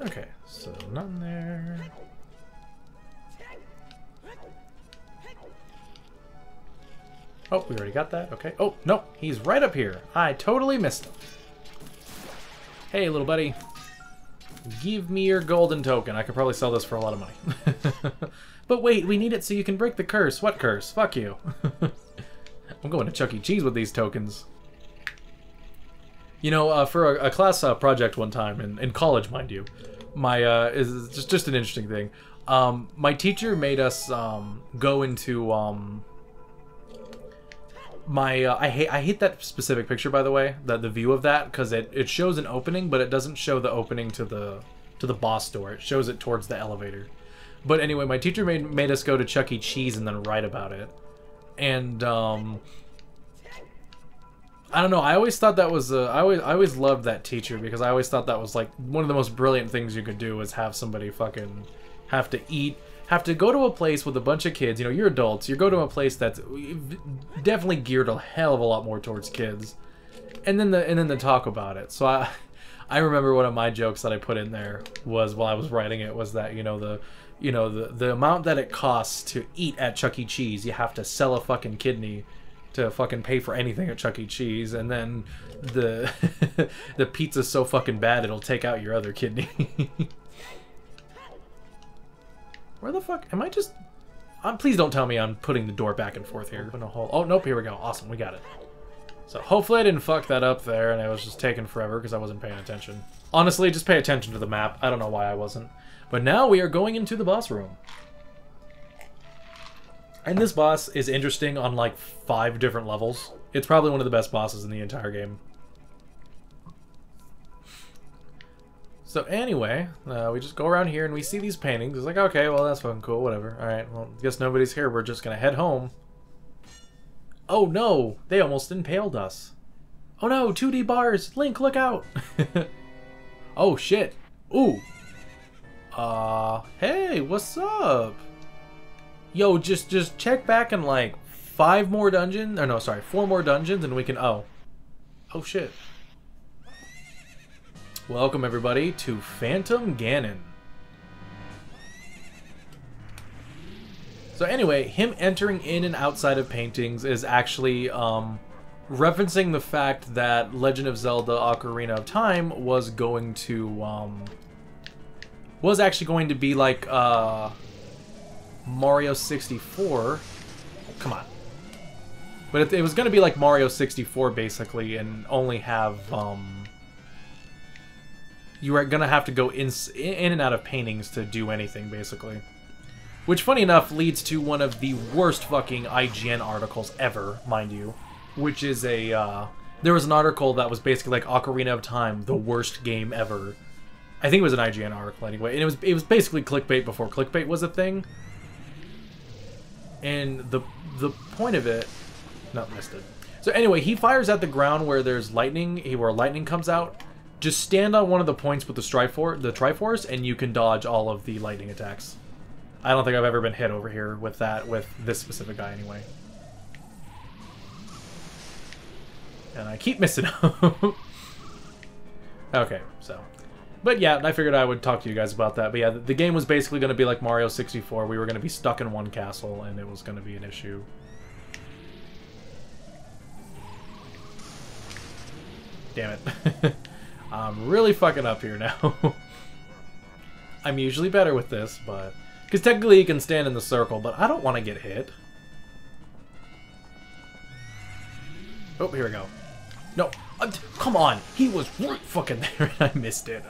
Okay, so nothing there. Oh, we already got that. Okay. Oh, no, he's right up here. I totally missed him. Hey, little buddy. Give me your golden token. I could probably sell this for a lot of money. But wait, we need it so you can break the curse. What curse? Fuck you. I'm going to Chuck E. Cheese with these tokens. You know, for a class project one time, in college, mind you, my is just an interesting thing. My teacher made us go into I hate that specific picture, by the way, the view of that, because it shows an opening, but it doesn't show the opening to the boss door. It shows it towards the elevator. But anyway, my teacher made us go to Chuck E. Cheese and then write about it. And I don't know. I always thought that was I always loved that teacher, because I always thought that was like one of the most brilliant things you could do, was have somebody fucking have to go to a place with a bunch of kids. You know, you're adults. You go to a place that's definitely geared a hell of a lot more towards kids, and then the talk about it. So I remember one of my jokes that I put in there was, while I was writing it, was that the amount that it costs to eat at Chuck E. Cheese, you have to sell a fucking kidney to fucking pay for anything at Chuck E. Cheese, and then the the pizza's so fucking bad it'll take out your other kidney. Where the fuck am I? Just please don't tell me I'm putting the door back and forth here. Open a hole. Oh nope, here we go. Awesome, we got it. So hopefully I didn't fuck that up there and it was just taking forever because I wasn't paying attention. Honestly, just pay attention to the map. I don't know why I wasn't. But now we are going into the boss room. And this boss is interesting on like 5 different levels. It's probably one of the best bosses in the entire game. So anyway, we just go around here and we see these paintings. It's like, okay, well that's fucking cool, whatever. Alright, well, guess nobody's here. We're just gonna head home. Oh no! They almost impaled us. Oh no, 2D bars! Link, look out! Oh shit. Ooh. Hey, what's up? Yo, just check back in like 4 more dungeons and we can, oh shit. Welcome everybody to Phantom Ganon. So anyway, him entering in and outside of paintings is actually referencing the fact that Legend of Zelda Ocarina of Time was going to was actually going to be like Mario 64. Come on. But it was going to be like Mario 64 basically, and only have you are going to have to go in and out of paintings to do anything basically. Which, funny enough, leads to one of the worst fucking IGN articles ever, mind you. Which is a, there was an article that was basically like Ocarina of Time, the worst game ever. I think it was an IGN article anyway. And it was basically clickbait before clickbait was a thing. And the point of it... No, missed it. So anyway, he fires at the ground where there's lightning, where lightning comes out. Just stand on one of the points with the Triforce, and you can dodge all of the lightning attacks. I don't think I've ever been hit over here with that, with this specific guy anyway. And I keep missing him. Okay, so. But yeah, I figured I would talk to you guys about that. But yeah, the game was basically going to be like Mario 64. We were going to be stuck in one castle, and it was going to be an issue. Damn it. I'm really fucking up here now. I'm usually better with this, but... Because technically you can stand in the circle, but I don't want to get hit. Oh, here we go. No, come on. He was right fucking there and I missed it.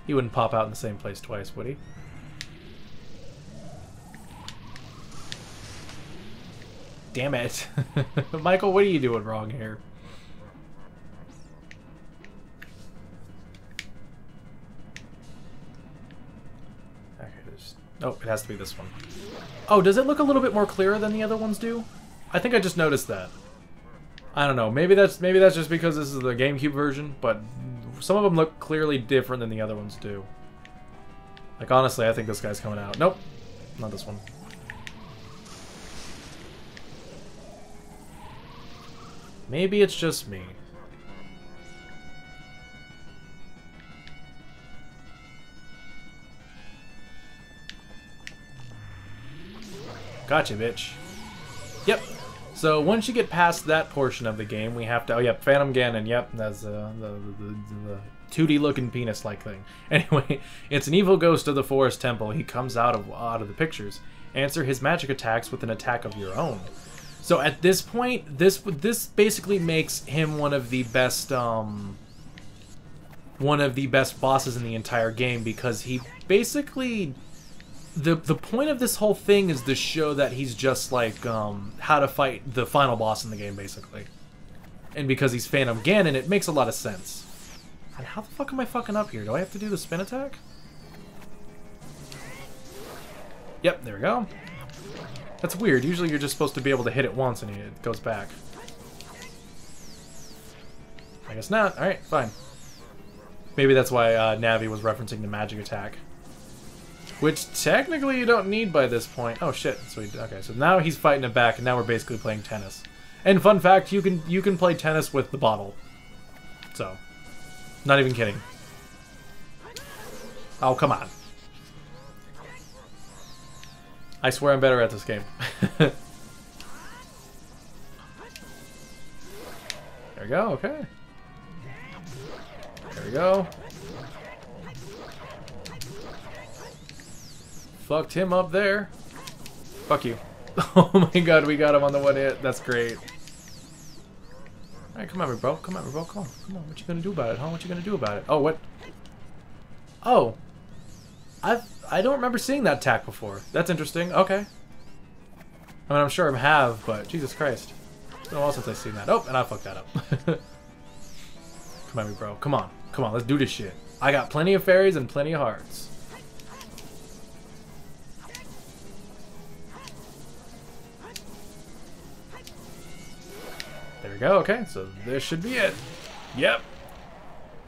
He wouldn't pop out in the same place twice, would he? Damn it. Michael, what are you doing wrong here? Okay, oh, it has to be this one. Oh, does it look a little bit more clearer than the other ones do? I think I just noticed that. I don't know. Maybe that's just because this is the GameCube version, but some of them look clearly different than the other ones do. Like, honestly, I think this guy's coming out. Nope. Not this one. Maybe it's just me. Gotcha, bitch. Yep. So once you get past that portion of the game, we have to... Oh, yep, Phantom Ganon. Yep, that's the 2D-looking penis-like thing. Anyway, it's an evil ghost of the Forest Temple. He comes out of the pictures. Answer his magic attacks with an attack of your own. So at this point, this basically makes him one of the best bosses in the entire game, because he basically... The point of this whole thing is to show that he's just like how to fight the final boss in the game, basically. And because he's Phantom Ganon, it makes a lot of sense. And how the fuck am I fucking up here? Do I have to do the spin attack? Yep, there we go. That's weird. Usually you're just supposed to be able to hit it once and it goes back. I guess not. Alright, fine. Maybe that's why Navi was referencing the magic attack. Which technically you don't need by this point. Oh shit. So okay, so now he's fighting it back, and now we're basically playing tennis. And fun fact, you can play tennis with the bottle. So, not even kidding. Oh, come on. I swear I'm better at this game. There we go, okay. There we go. Fucked him up there. Fuck you. Oh my god, we got him on the one hit. That's great. Alright, come at me, bro. Come at me, bro. Come on. Come on. What you gonna do about it, huh? What you gonna do about it? Oh, what? Oh. I don't remember seeing that attack before. That's interesting. Okay. I mean, I'm sure I have, but Jesus Christ. It's been a while since I've seen that. Oh, and I fucked that up. Come at me, bro. Come on. Come on, let's do this shit. I got plenty of fairies and plenty of hearts. There we go, okay, so this should be it. Yep.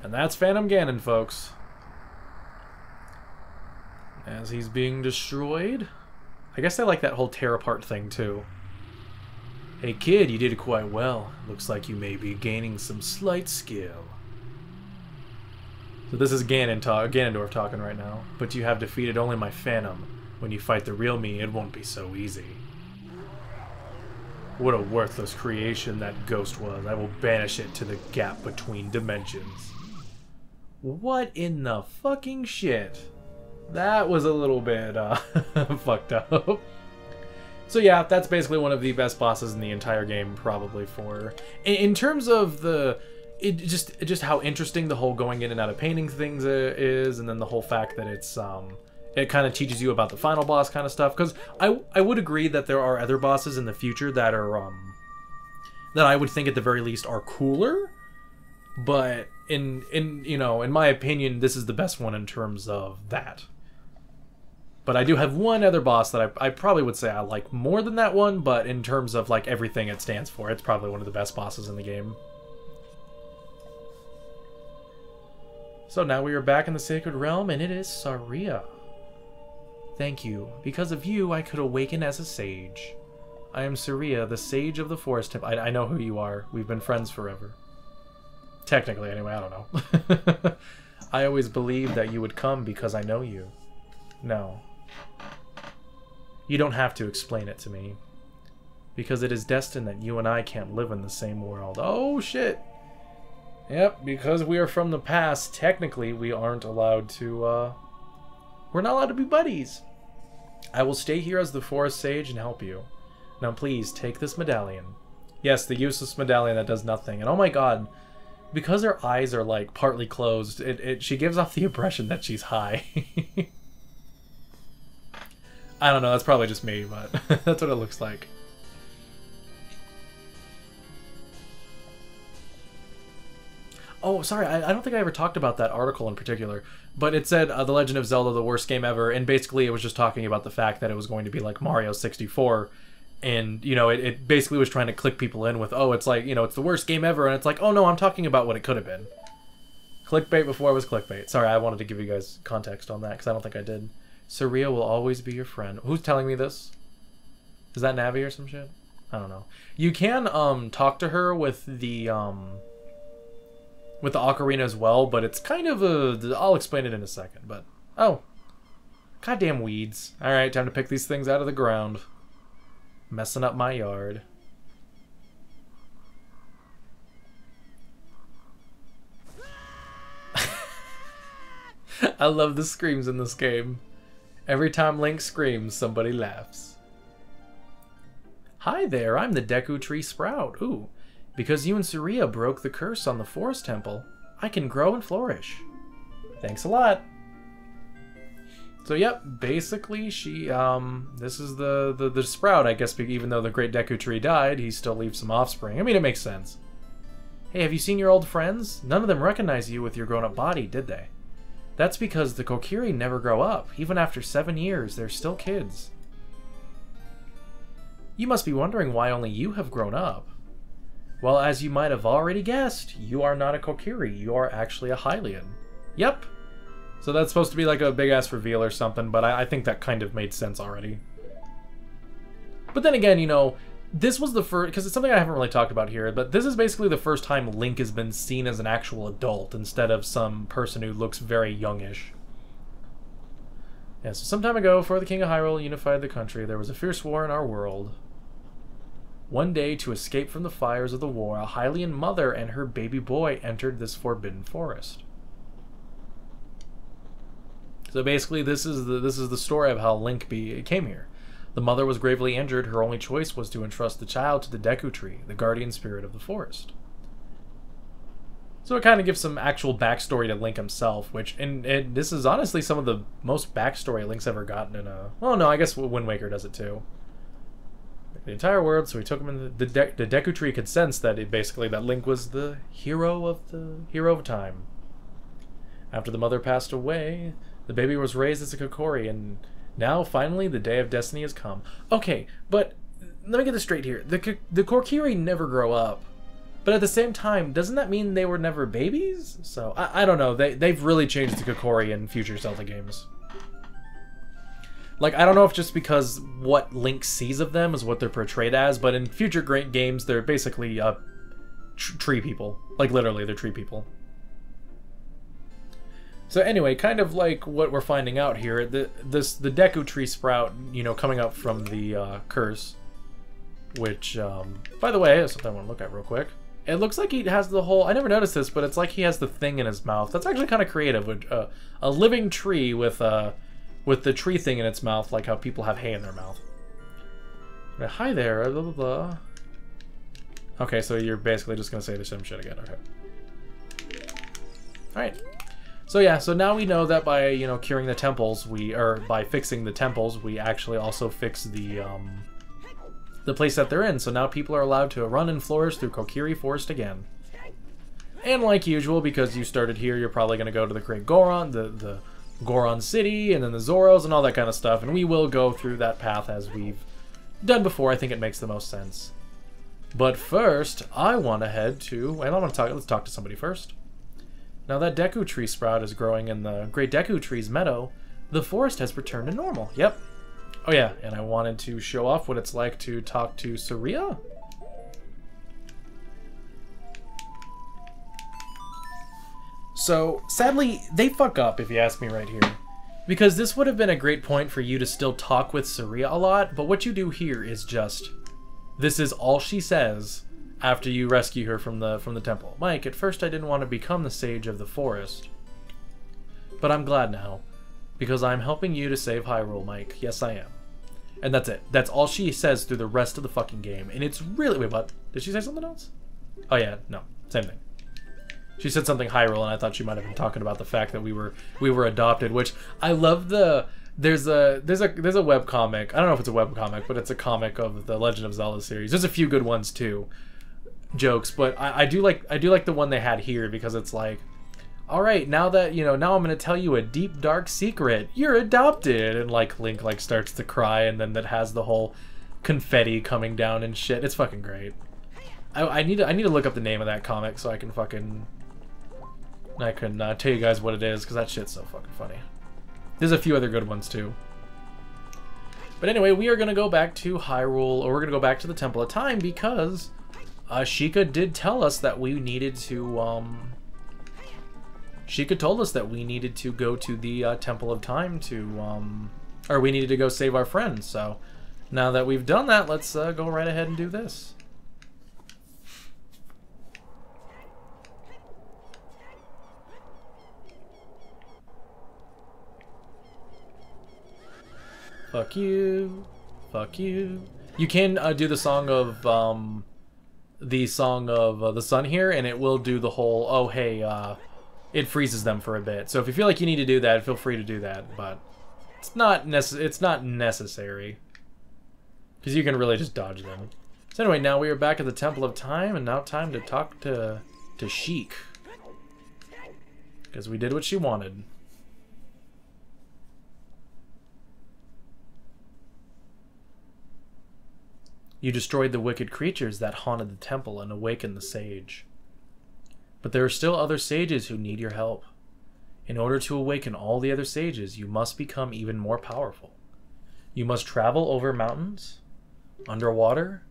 And that's Phantom Ganon, folks. As he's being destroyed. I guess I like that whole tear apart thing, too. Hey kid, you did quite well. Looks like you may be gaining some slight skill. So this is Ganondorf talking right now. But you have defeated only my Phantom. When you fight the real me, it won't be so easy. What a worthless creation that ghost was. I will banish it to the gap between dimensions. What in the fucking shit? That was a little bit fucked up. So yeah, that's basically one of the best bosses in the entire game, probably for... In terms of the... just how interesting the whole going in and out of painting things is, and then the whole fact that it's... it kind of teaches you about the final boss kind of stuff, because I would agree that there are other bosses in the future that are that I would think at the very least are cooler, but in my opinion, this is the best one in terms of that. But I do have one other boss that I probably would say I like more than that one, but in terms of like everything it stands for, it's probably one of the best bosses in the game. So now we are back in the Sacred Realm, and it is Saria. Thank you. Because of you, I could awaken as a sage. I am Saria, the sage of the Forest Temple. I know who you are. We've been friends forever. Technically, anyway, I don't know. I always believed that you would come because I know you. No. You don't have to explain it to me. Because it is destined that you and I can't live in the same world. Oh, shit! Yep, because we are from the past, technically we aren't allowed to, we're not allowed to be buddies. I will stay here as the Forest Sage and help you. Now please, take this medallion. Yes, the useless medallion that does nothing. And oh my god, because her eyes are, like, partly closed, she gives off the impression that she's high. I don't know, that's probably just me, but that's what it looks like. Oh, sorry, I don't think I ever talked about that article in particular, but it said The Legend of Zelda, the worst game ever, and basically it was just talking about the fact that it was going to be like Mario 64, and, you know, it basically was trying to click people in with, oh, it's like, you know, it's the worst game ever, and it's like, oh no, I'm talking about what it could have been. Clickbait before it was clickbait. Sorry, I wanted to give you guys context on that, because I don't think I did. Saria will always be your friend. Who's telling me this? Is that Navi or some shit? I don't know. You can talk to her with the ocarina as well, but it's kind of a... I'll explain it in a second, but... Oh. Goddamn weeds. Alright, time to pick these things out of the ground. Messing up my yard. I love the screams in this game. Every time Link screams, somebody laughs. Hi there, I'm the Deku Tree Sprout. Ooh, because you and Saria broke the curse on the Forest Temple, I can grow and flourish. Thanks a lot. So yep, basically she, this is the Sprout, I guess, even though the Great Deku Tree died, he still leaves some offspring. I mean, it makes sense. Hey, have you seen your old friends? None of them recognize you with your grown-up body, did they? That's because the Kokiri never grow up. Even after 7 years, they're still kids. You must be wondering why only you have grown up. Well, as you might have already guessed, you are not a Kokiri. You are actually a Hylian. Yep. So that's supposed to be like a big-ass reveal or something, but I think that kind of made sense already. But then again, you know, this was the first... Because it's something I haven't really talked about here, but this is basically the first time Link has been seen as an actual adult instead of some person who looks very youngish. Yeah, so some time ago, before the King of Hyrule unified the country, there was a fierce war in our world. One day, to escape from the fires of the war, a Hylian mother and her baby boy entered this forbidden forest. So basically, this is the story of how Link came here. The mother was gravely injured. Her only choice was to entrust the child to the Deku Tree, the guardian spirit of the forest. So it kind of gives some actual backstory to Link himself, which, and this is honestly some of the most backstory Link's ever gotten in a... Well, no, I guess Wind Waker does it too. The entire world, so he took him in the Deku Tree could sense that that Link was the hero of time. After the mother passed away, the baby was raised as a Kokiri, and now, finally, the day of destiny has come. Okay, but let me get this straight here. The Kokiri never grow up. But at the same time, doesn't that mean they were never babies? So, I don't know. They've really changed the Kokiri in future Zelda games. Like, I don't know if just because what Link sees of them is what they're portrayed as, but in future great games, they're basically tree people. Like, literally, they're tree people. So anyway, kind of like what we're finding out here, the Deku Tree Sprout, you know, coming up from the curse, which, by the way, is something I want to look at real quick. It looks like he has the whole, I never noticed this, but it's like he has the thing in his mouth. That's actually kind of creative. A living tree with the tree thing in its mouth, like how people have hay in their mouth. Hi there, blah, blah, blah. Okay, so you're basically just going to say the same shit again, okay. Alright. So yeah, so now we know that by, you know, curing the temples, by fixing the temples, we actually also fix the place that they're in. So now people are allowed to run and flourish through Kokiri Forest again. And like usual, because you started here, you're probably going to go to the Great Goron, the Goron City, and then the Zoros, and all that kind of stuff. And we will go through that path as we've done before. I think it makes the most sense. But first, I want to head to, well, let's talk to somebody first. Now that Deku Tree Sprout is growing in the Great Deku Tree's meadow, the forest has returned to normal. Yep. Oh yeah, and I wanted to show off what it's like to talk to Saria. So, sadly, they fuck up, if you ask me right here. Because this would have been a great point for you to still talk with Saria a lot, but what you do here is just... This is all she says after you rescue her from the temple. Mike, at first I didn't want to become the sage of the forest. But I'm glad now. Because I'm helping you to save Hyrule, Mike. Yes, I am. And that's it. That's all she says through the rest of the fucking game. And it's really... Wait, what? Did she say something else? Oh yeah, no. Same thing. She said something Hyrule, and I thought she might have been talking about the fact that we were adopted, which I love the... There's a webcomic. I don't know if it's a webcomic, but it's a comic of the Legend of Zelda series. There's a few good ones too. Jokes, but I do like the one they had here because it's like, all right, now that now I'm gonna tell you a deep dark secret. You're adopted, and like Link like starts to cry, and then that has the whole confetti coming down and shit. It's fucking great. I need to look up the name of that comic so I can tell you guys what it is because that shit's so fucking funny. There's a few other good ones too. But anyway, we are going to go back to Hyrule, or we're going to go back to the Temple of Time, because Sheikah did tell us that we needed to, Sheikah told us that we needed to go to the Temple of Time to, or we needed to go save our friends. So now that we've done that, let's go right ahead and do this. Fuck you. Fuck you. You can do the song of the sun here, and it will do the whole, oh hey, it freezes them for a bit. So if you feel like you need to do that, feel free to do that, but it's not necessary, because you can really just dodge them. So anyway, now we are back at the Temple of Time, and now time to talk to Sheik, because we did what she wanted. You destroyed the wicked creatures that haunted the temple and awakened the sage. But there are still other sages who need your help. In order to awaken all the other sages, you must become even more powerful. You must travel over mountains, underwater,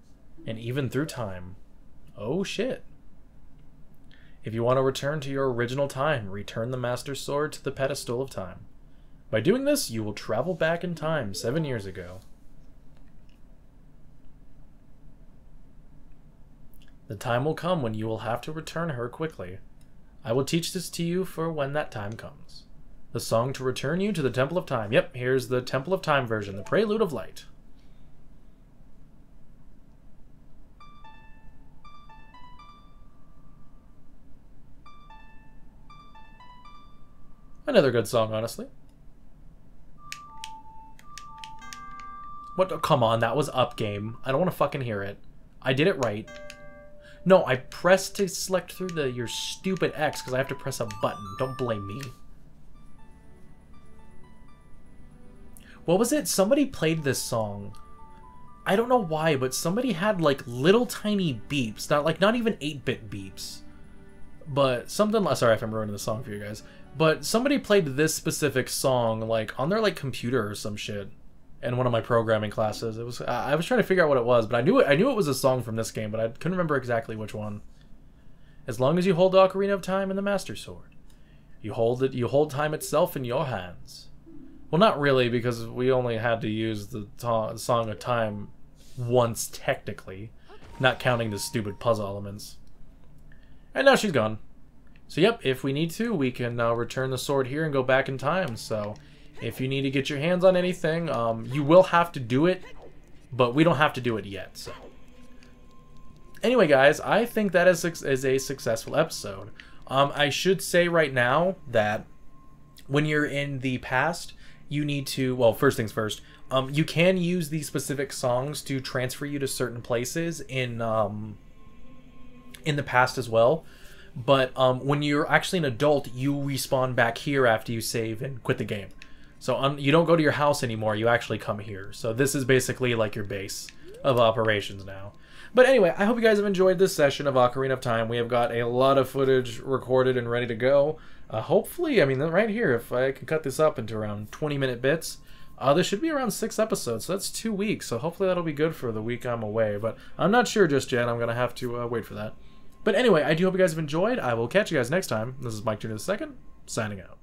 and even through time. Oh shit. If you want to return to your original time, return the Master Sword to the pedestal of time. By doing this, you will travel back in time 7 years ago. The time will come when you will have to return her quickly. I will teach this to you for when that time comes. The song to return you to the Temple of Time. Yep, here's the Temple of Time version, the Prelude of Light. Another good song, honestly. What? Oh, come on, that was up game. I don't want to fucking hear it. I did it right. No, I pressed to select through your stupid X because I have to press a button. Don't blame me. What was it? Somebody played this song. I don't know why, but somebody had like little tiny beeps. Not even 8-bit beeps. But something... Sorry if I'm ruining the song for you guys. But somebody played this specific song like on their like computer or some shit. In one of my programming classes. It was I was trying to figure out what it was, but I knew it was a song from this game, but I couldn't remember exactly which one. As long as you hold the Ocarina of Time and the Master Sword, you hold time itself in your hands. Well, not really, because we only had to use the Song of Time once technically, not counting the stupid puzzle elements. And now she's gone. So yep, if we need to, we can return the sword here and go back in time. So if you need to get your hands on anything, you will have to do it, but we don't have to do it yet. So, anyway, guys, I think that is a successful episode. I should say right now that when you're in the past, you need to, well, first things first, you can use these specific songs to transfer you to certain places in the past as well. But when you're actually an adult, you respawn back here after you save and quit the game. So you don't go to your house anymore, you actually come here. So this is basically like your base of operations now. But anyway, I hope you guys have enjoyed this session of Ocarina of Time. We have got a lot of footage recorded and ready to go. Hopefully, I mean, right here, if I can cut this up into around 20-minute bits, this should be around 6 episodes, so that's 2 weeks. So hopefully that'll be good for the week I'm away. But I'm not sure just yet. I'm going to have to wait for that. But anyway, I do hope you guys have enjoyed. I will catch you guys next time. This is Mike Jr. II, signing out.